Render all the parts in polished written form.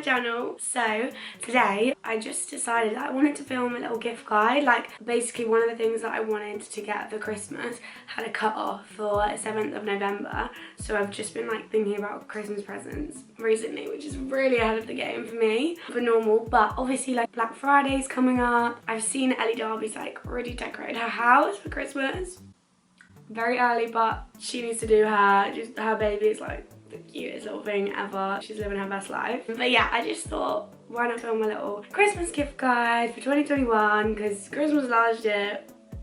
my channel. So today I just decided that I wanted to film a little gift guide. Like basically one of the things that I wanted to get for Christmas had a cut off for 7th of November. So I've just been like thinking about Christmas presents recently, which is really ahead of the game for me for normal. But obviously like Black Friday's coming up. I've seen Ellie Darby's like already decorated her house for Christmas. Very early, but she needs to do her baby is like the cutest little thing ever. She's living her best life. But yeah, I just thought, why not film a little Christmas gift guide for 2021, because Christmas last year,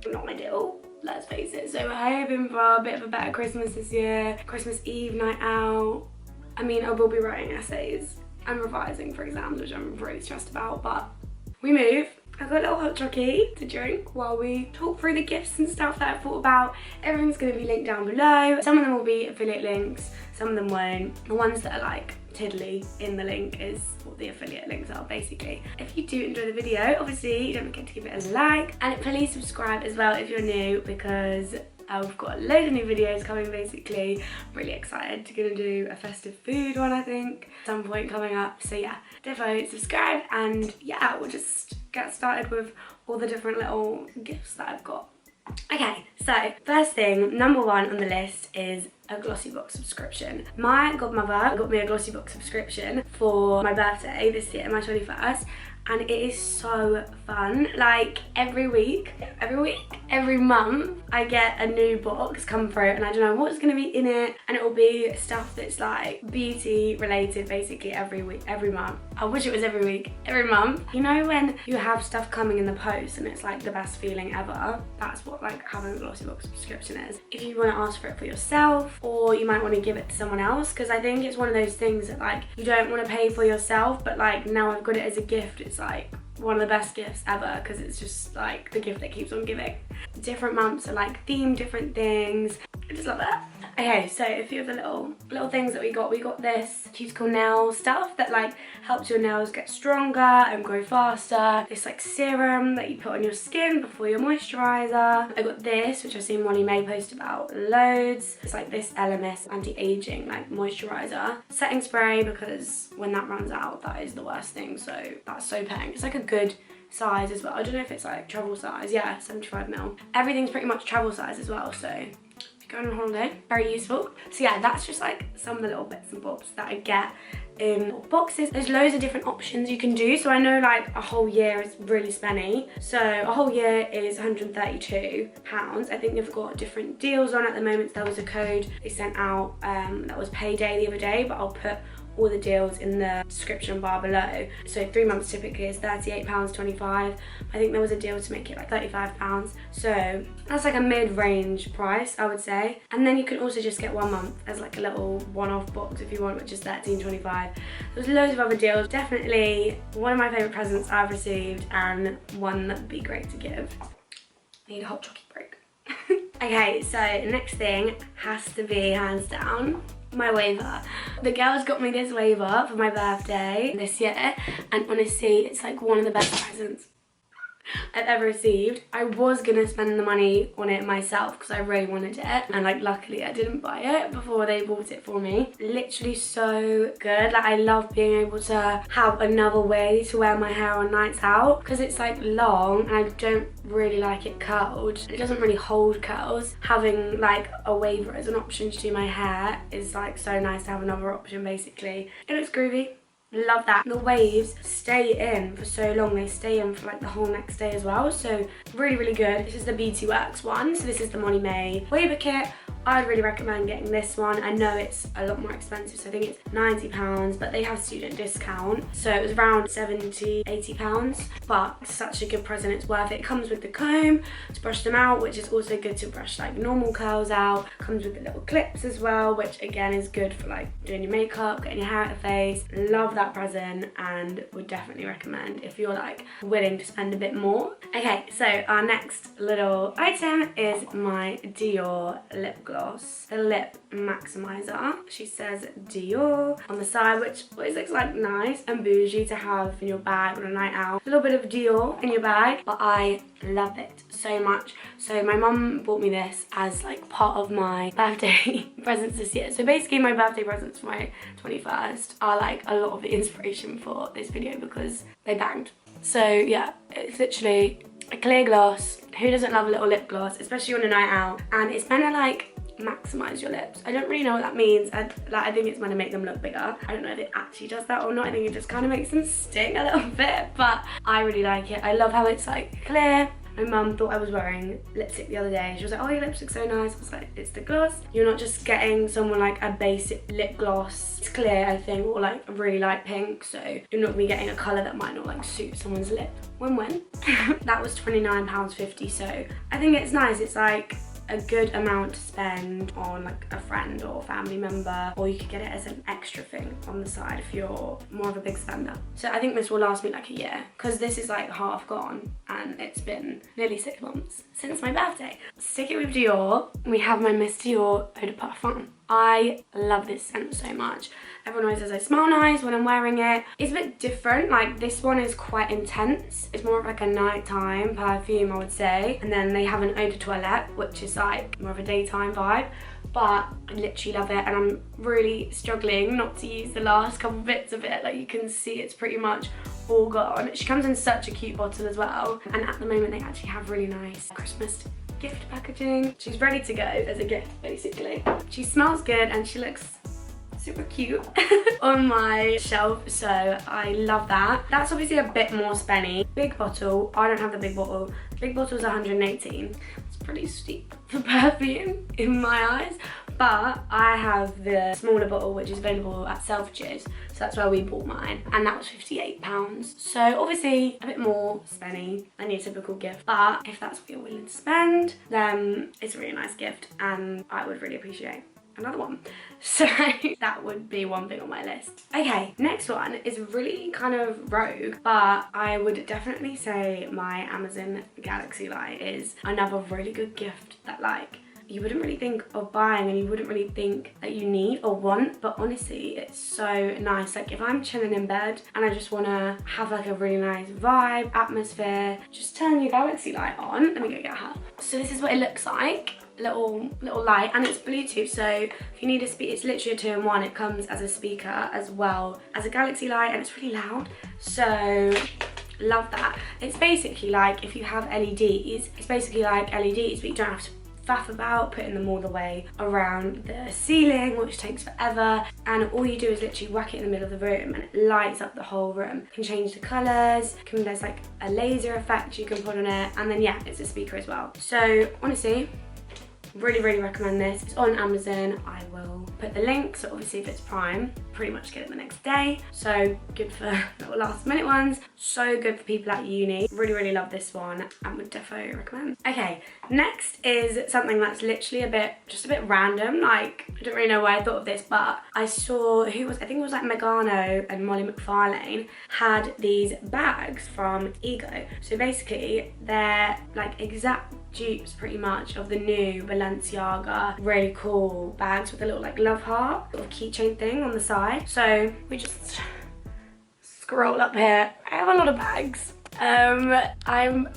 not ideal, let's face it. So we're hoping for a bit of a better Christmas this year. Christmas Eve night out. I mean, I will be writing essays and revising for exams, which I'm really stressed about, but we move. I've got a little hot chocolate to drink while we talk through the gifts and stuff that I thought about. Everything's going to be linked down below. Some of them will be affiliate links, some of them won't. The ones that are like tiddly in the link is what the affiliate links are basically. If you do enjoy the video, obviously don't forget to give it a like, and please subscribe as well if you're new, because I've got a load of new videos coming basically. I'm really excited to gonna do a festive food one, I think, at some point coming up. So yeah, defo subscribe, and yeah, we'll just get started with all the different little gifts that I've got. Okay, so first thing, number one on the list is a Glossybox subscription. My godmother got me a Glossybox subscription for my birthday this year, my 21st, and it is so fun. Like every month I get a new box come through, and I don't know what's gonna be in it, and it will be stuff that's like beauty related basically every month. I wish it was every week, every month. You know when you have stuff coming in the post and it's like the best feeling ever? That's what like having a Glossybox subscription is. If you want to ask for it for yourself, or you might want to give it to someone else, because I think it's one of those things that like you don't want to pay for yourself, but like now I've got it as a gift, it's like one of the best gifts ever, because it's just like the gift that keeps on giving. Different months are like themed different things. I just love that. Okay, so a few of the little things that we got this cuticle nail stuff that like helps your nails get stronger and grow faster. This like serum that you put on your skin before your moisturizer. I got this, which I've seen Molly May post about loads. It's like this LMS anti-aging like moisturizer. Setting spray, because when that runs out, that is the worst thing, so that's so paying. It's like a good size as well. I don't know if it's like travel size. Yeah, 75ml. Everything's pretty much travel size as well, so going on holiday, very useful. So yeah, that's just like some of the little bits and bobs that I get in boxes. There's loads of different options you can do. So I know like a whole year is really spenny. So a whole year is £132. I think they've got different deals on at the moment. There was a code they sent out that was payday the other day, but I'll put all the deals in the description bar below. So 3 months typically is £38.25. I think there was a deal to make it like £35. So that's like a mid-range price, I would say. And then you can also just get 1 month as like a little one-off box if you want, which is £13.25. There's loads of other deals. Definitely one of my favourite presents I've received, and one that would be great to give. I need a hot chocolate break. Okay, so next thing has to be, hands down, my waiver. The girls got me this waiver for my birthday this year, and honestly it's like one of the best presents I've ever received. I was gonna spend the money on it myself because I really wanted it, and like luckily I didn't buy it before they bought it for me. Literally so good. Like I love being able to have another way to wear my hair on nights out, because it's like long and I don't really like it curled. It doesn't really hold curls. Having like a waiver as an option to do my hair is like so nice to have another option basically. It looks groovy. Love that. The waves stay in for so long. They stay in for like the whole next day as well, so really good. This is the Beauty Works one, so this is the Molly May waiver kit. I'd really recommend getting this one. I know it's a lot more expensive, so I think it's £90, but they have student discount, so it was around £70, £80, but such a good present, it's worth it. It comes with the comb to brush them out, which is also good to brush like normal curls out. Comes with the little clips as well, which again is good for like doing your makeup, getting your hair out of the face. Love that present, and would definitely recommend if you're like willing to spend a bit more. Okay, so our next little item is my Dior lip gloss. gloss, the lip maximizer. She says Dior on the side, which always looks like nice and bougie to have in your bag on a night out. A little bit of Dior in your bag, but I love it so much. So my mum bought me this as like part of my birthday presents this year. So basically my birthday presents for my 21st are like a lot of the inspiration for this video because they banged. So yeah, it's literally a clear gloss. Who doesn't love a little lip gloss, especially on a night out? And it's meant to like maximize your lips. I don't really know what that means. I think it's meant to make them look bigger. I don't know if it actually does that or not. I think it just kind of makes them sting a little bit, but I really like it. I love how it's like clear. My mum thought I was wearing lipstick the other day. She was like, oh, your lipstick's so nice. I was like, it's the gloss. You're not just getting someone like a basic lip gloss. It's clear, I think, or like a really light pink. So you're not gonna be getting a colour that might not like suit someone's lip. Win-win. That was £29.50. So I think it's nice. It's like a good amount to spend on like a friend or family member, or you could get it as an extra thing on the side if you're more of a big spender. So I think this will last me like a year because this is like half gone and it's been nearly 6 months since my birthday. Sticking with Dior, we have my Miss Dior Eau de Parfum. I love this scent so much. Everyone always says I smell nice when I'm wearing it. It's a bit different, like this one is quite intense. It's more of like a nighttime perfume, I would say. And then they have an eau de toilette, which is like more of a daytime vibe. But I literally love it and I'm really struggling not to use the last couple bits of it. Like you can see it's pretty much all gone. She comes in such a cute bottle as well. And at the moment they actually have really nice Christmas gift packaging. She's ready to go as a gift basically. She smells good and she looks super cute on my shelf, so I love that. That's obviously a bit more spenny. Big bottle. I don't have the big bottle. The big bottle is 118. It's pretty steep for perfume in my eyes, but I have the smaller bottle which is available at Selfridges, so that's where we bought mine, and that was £58. So obviously a bit more spenny than your typical gift, but if that's what you're willing to spend, then it's a really nice gift and I would really appreciate another one. So that would be one thing on my list. Okay, next one is really kind of rogue, but I would definitely say my Amazon Galaxy Light is another really good gift that like you wouldn't really think of buying and you wouldn't really think that you need or want, but honestly it's so nice. Like if I'm chilling in bed and I just want to have like a really nice vibe, atmosphere, just turn your Galaxy Light on. Let me go get her. So this is what it looks like. Little light, and it's Bluetooth, so if you need a speaker, it's literally a 2-in-1. It comes as a speaker as well as a Galaxy Light, and it's really loud, so love that. It's basically like if you have LEDs, it's basically like LEDs, but you don't have to faff about putting them all the way around the ceiling, which takes forever, and all you do is literally whack it in the middle of the room and it lights up the whole room. You can change the colours, there's like a laser effect you can put on it, and then yeah, it's a speaker as well. So honestly, really recommend this. It's on Amazon. I will put the link, so obviously if it's Prime, pretty much get it the next day. So good for little last minute ones. So good for people at uni. Really love this one and would definitely recommend. Okay, next is something that's literally just a bit random. Like I don't really know why I thought of this, but I saw I think it was like Megano and Molly McFarlane had these bags from Ego. So basically they're like exact dupes pretty much of the new Balenciaga really cool bags with a little like love heart little keychain thing on the side. So we just scroll up here. I have a lot of bags. I'm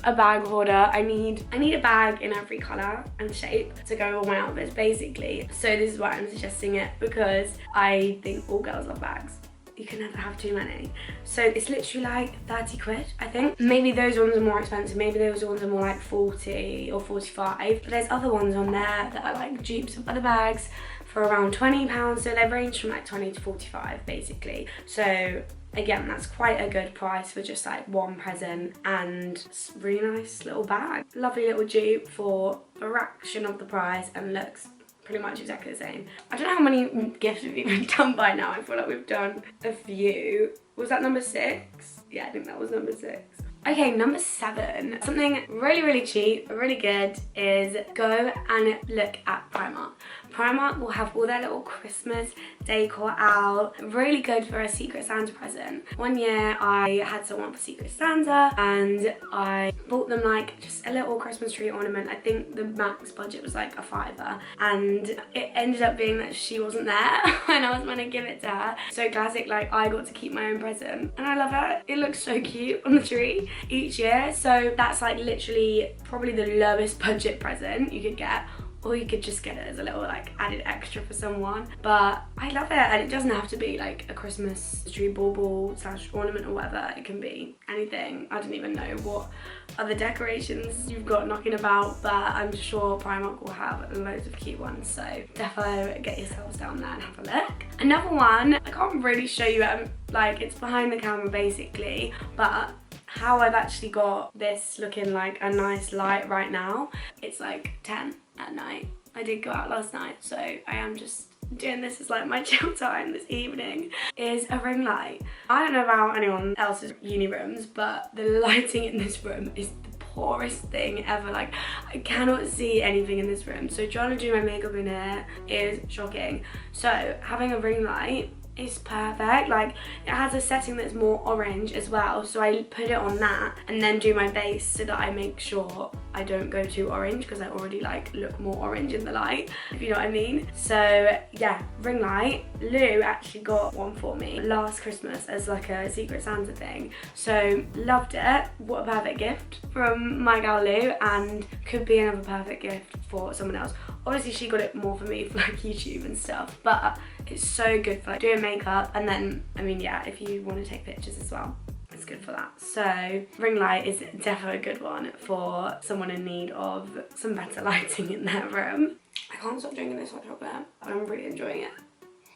a bag hoarder. I need a bag in every colour and shape to go with all my outfits basically. So this is why I'm suggesting it, because I think all girls love bags. You can never have too many. So it's literally like 30 quid, I think. Maybe those ones are more expensive. Maybe those ones are more like 40 or 45. But there's other ones on there that are like dupes of other bags for around £20. So they range from like 20 to 45 basically. So again, that's quite a good price for just like one present and really nice little bag. Lovely little dupe for a fraction of the price and looks pretty much exactly the same. I don't know how many gifts we've even done by now. I feel like we've done a few. Was that number 6? Yeah, I think that was number 6. Okay, number 7, something really cheap, really good, is go and look at Primark. Primark will have all their little Christmas decor out, really good for a Secret Santa present. One year I had someone for Secret Santa and I bought them like just a little Christmas tree ornament. I think the max budget was like a £5, and it ended up being that she wasn't there when I was going to give it to her. So classic, like I got to keep my own present and I love it. It looks so cute on the tree each year. So that's like literally probably the lowest budget present you could get, or you could just get it as a little like added extra for someone. But I love it, and it doesn't have to be like a Christmas tree bauble / ornament or whatever. It can be anything. I don't even know what other decorations you've got knocking about, but I'm sure Primark will have loads of cute ones, so defo get yourselves down there and have a look. Another one, I can't really show you it, like it's behind the camera basically, but how I've actually got this looking like a nice light right now, it's like 10 at night. I did go out last night, so I am just doing this as like my chill time this evening, is a ring light. I don't know about anyone else's uni rooms, but the lighting in this room is the poorest thing ever. Like I cannot see anything in this room, so trying to do my makeup in here is shocking. So having a ring light is perfect. Like it has a setting that's more orange as well, so I put it on that and then do my base so that I make sure I don't go too orange, because I already like look more orange in the light, if you know what I mean. So yeah, ring light. Lou actually got one for me last Christmas as like a Secret Santa thing, so loved it. What a perfect gift from my gal Lou, and could be another perfect gift for someone else. Obviously she got it more for me for like YouTube and stuff, but it's so good for like doing makeup, and then I mean yeah, if you want to take pictures as well, it's good for that. So ring light is definitely a good one for someone in need of some better lighting in their room. I can't stop drinking this hot chocolate. I'm really enjoying it.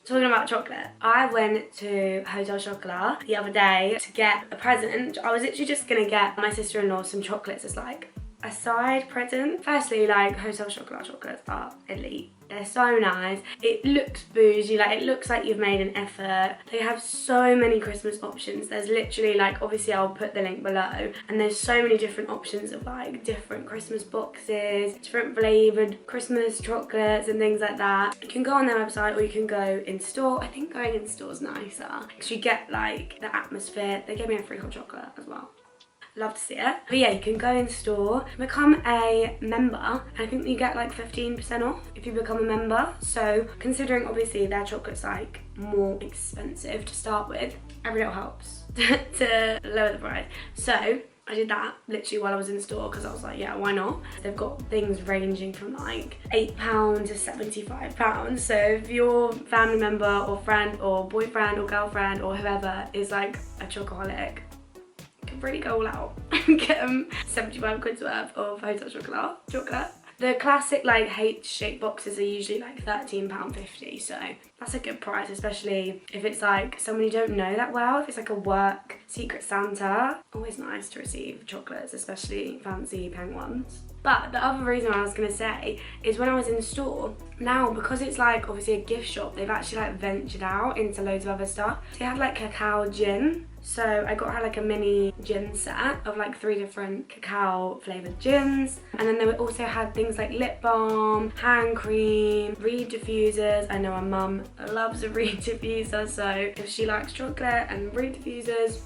Talking about chocolate, I went to Hotel Chocolat the other day to get a present. I was literally just gonna get my sister-in-law some chocolates as like a side present. Firstly, like Hotel Chocolat chocolates are elite. They're so nice. It looks bougie, like it looks like you've made an effort. They have so many Christmas options. There's literally like, obviously I'll put the link below, and there's so many different options of like different Christmas boxes, different flavoured Christmas chocolates and things like that. You can go on their website or you can go in store. I think going in store is nicer because you get like the atmosphere. They gave me a free hot chocolate as well. Love to see it. But yeah, you can go in store, become a member, and I think you get like 15% off if you become a member. So considering obviously their chocolate's like more expensive to start with, every little helps to lower the price. So I did that literally while I was in store because I was like, yeah, why not? They've got things ranging from like £8 to £75. So if your family member or friend or boyfriend or girlfriend or whoever is like a chocoholic, really go all out and get them 75 quid's worth of Hotel chocolate. The classic like H-shaped boxes are usually like £13.50, so that's a good price, especially if it's like someone you don't know that well. If it's like a work Secret Santa, always nice to receive chocolates, especially fancy pink ones. But the other reason I was gonna say is when I was in store, now because it's like obviously a gift shop, they've actually like ventured out into loads of other stuff. So they have like cacao gin. So I got her like a mini gin set of like 3 different cacao flavoured gins. And then they also had things like lip balm, hand cream, reed diffusers. I know my mum loves a reed diffuser, so if she likes chocolate and reed diffusers,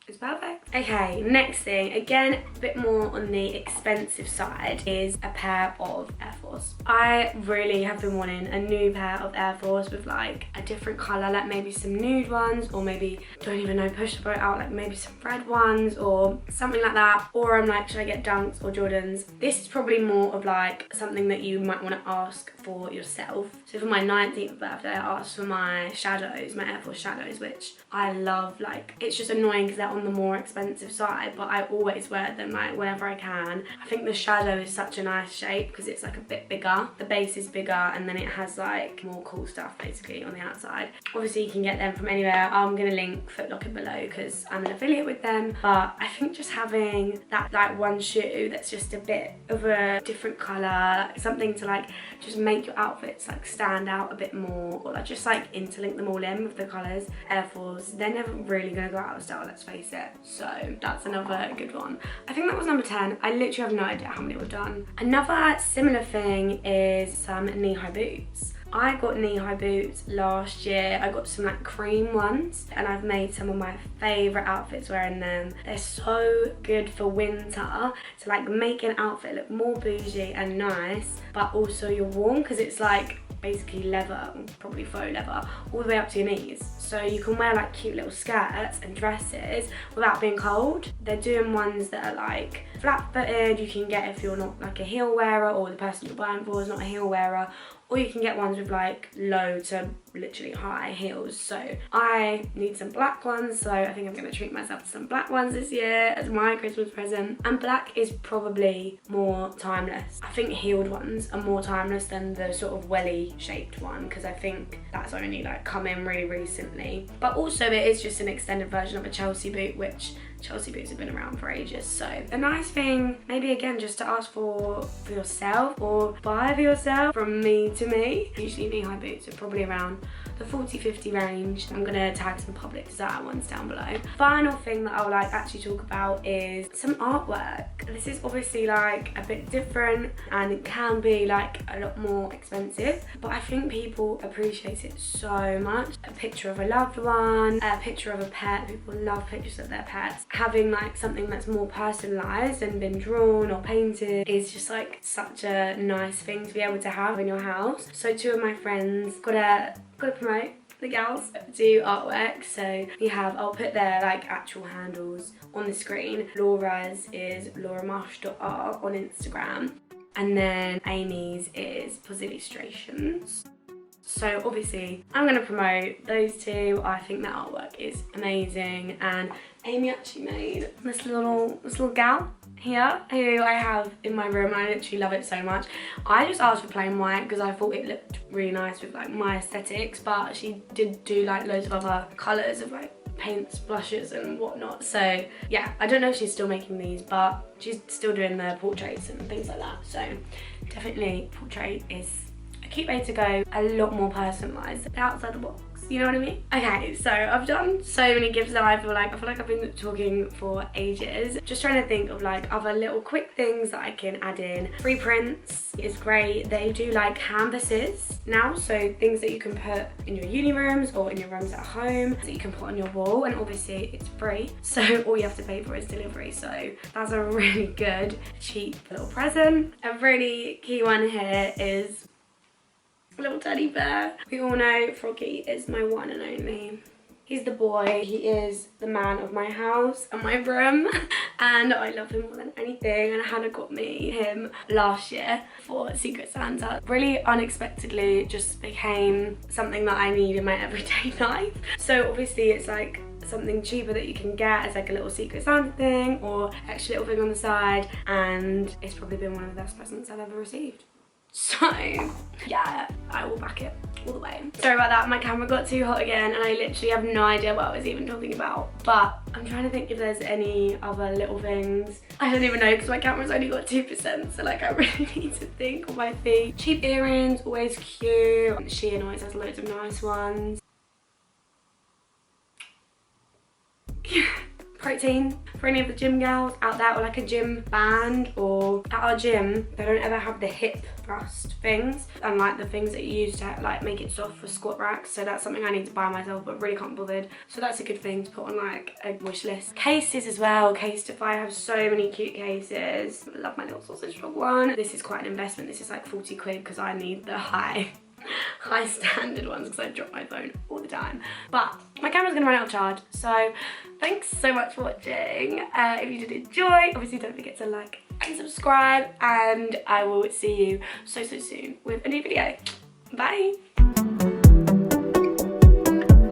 it's perfect. Okay, next thing, again, a bit more on the expensive side, is a pair of Air Force. I really have been wanting a new pair of Air Force with like a different colour, like maybe some nude ones, or maybe, don't even know, push the boat out, like maybe some red ones or something like that. Or I'm like, should I get Dunks or Jordans? This is probably more of like something that you might want to ask for yourself. So for my 19th birthday, I asked for my shadows, my Air Force shadows, which I love. Like, it's just annoying because they're on the more expensive side, but I always wear them like whenever I can. I think the shadow is such a nice shape because it's like a bit bigger. The base is bigger and then it has like more cool stuff basically on the outside. Obviously you can get them from anywhere. I'm gonna link Footlocker below because I'm an affiliate with them, but I think just having that like one shoe that's just a bit of a different colour, like something to like just make your outfits like stand out a bit more, or like just like interlink them all in with the colours. Air Force, they're never really gonna go out of style, let's face replace it. So that's another good one. I think that was number 10. I literally have no idea how many we've done. Another similar thing is some knee-high boots. I got knee-high boots last year. I got some like cream ones and I've made some of my favourite outfits wearing them. They're so good for winter to like make an outfit look more bougie and nice, but also you're warm because it's like basically leather, probably faux leather, all the way up to your knees. So you can wear like cute little skirts and dresses without being cold. They're doing ones that are like flat-footed, you can get if you're not like a heel wearer or the person you're buying for is not a heel wearer, or you can get ones with like low to literally high heels. So I need some black ones, so I think I'm gonna treat myself to some black ones this year as my Christmas present. And black is probably more timeless. I think heeled ones are more timeless than the sort of welly shaped one, because I think that's only like come in really recently. But also it is just an extended version of a Chelsea boot, which Chelsea boots have been around for ages. So a nice thing, maybe again, just to ask for yourself or buy for yourself from me to me. Usually knee-high boots are probably around the 40-50 range. I'm gonna tag some public design ones down below. Final thing that I would like actually talk about is some artwork. This is obviously like a bit different and it can be like a lot more expensive, but I think people appreciate it so much. A picture of a loved one, a picture of a pet. People love pictures of their pets. Having like something that's more personalised and been drawn or painted is just like such a nice thing to be able to have in your house. So two of my friends gotta promote the gals do artwork. So we have, I'll put their like actual handles on the screen. Laura's is lauramarsh.art on Instagram, and then Amy's is Illustrations. So obviously I'm going to promote those two. I think that artwork is amazing, and Amy actually made this little gal here who I have in my room. I literally love it so much. I just asked for plain white because I thought it looked really nice with like my aesthetics, but she did do like loads of other colours of like paints, blushes and whatnot. So yeah, I don't know if she's still making these, but she's still doing the portraits and things like that. So definitely portrait is a cute way to go, a lot more personalised, outside the box, you know what I mean? Okay, so I've done so many gifts that I feel like I've been talking for ages. Just trying to think of like other little quick things that I can add in. Free prints is great. They do like canvases now, so things that you can put in your uni rooms or in your rooms at home that you can put on your wall, and obviously it's free, so all you have to pay for is delivery. So that's a really good, cheap little present. A really key one here is little teddy bear. We all know Froggy is my one and only. He's the boy, he is the man of my house and my room, and I love him more than anything. And Hannah got me him last year for Secret Santa. Really unexpectedly just became something that I need in my everyday life. So obviously it's like something cheaper that you can get as like a little Secret Santa thing or extra little thing on the side, and it's probably been one of the best presents I've ever received. So yeah, I will back it all the way. Sorry about that, my camera got too hot again and I literally have no idea what I was even talking about, but I'm trying to think if there's any other little things. I don't even know because my camera's only got 2%, so like I really need to think on my feet. Cheap earrings, always cute. Shein always has loads of nice ones. Protein for any of the gym gals out there, or like a gym band, or at our gym they don't ever have the hip thrust things and like the things that you use to like make it soft for squat racks, so that's something I need to buy myself but really can't be bothered, so that's a good thing to put on like a wish list. Cases as well, Casetify have so many cute cases. I love my little sausage dog one. This is quite an investment, this is like 40 quid because I need the high standard ones because I drop my phone all the time, but my camera's gonna run out of charge. So thanks so much for watching. If you did enjoy, obviously don't forget to like and subscribe, and I will see you so soon with a new video. Bye.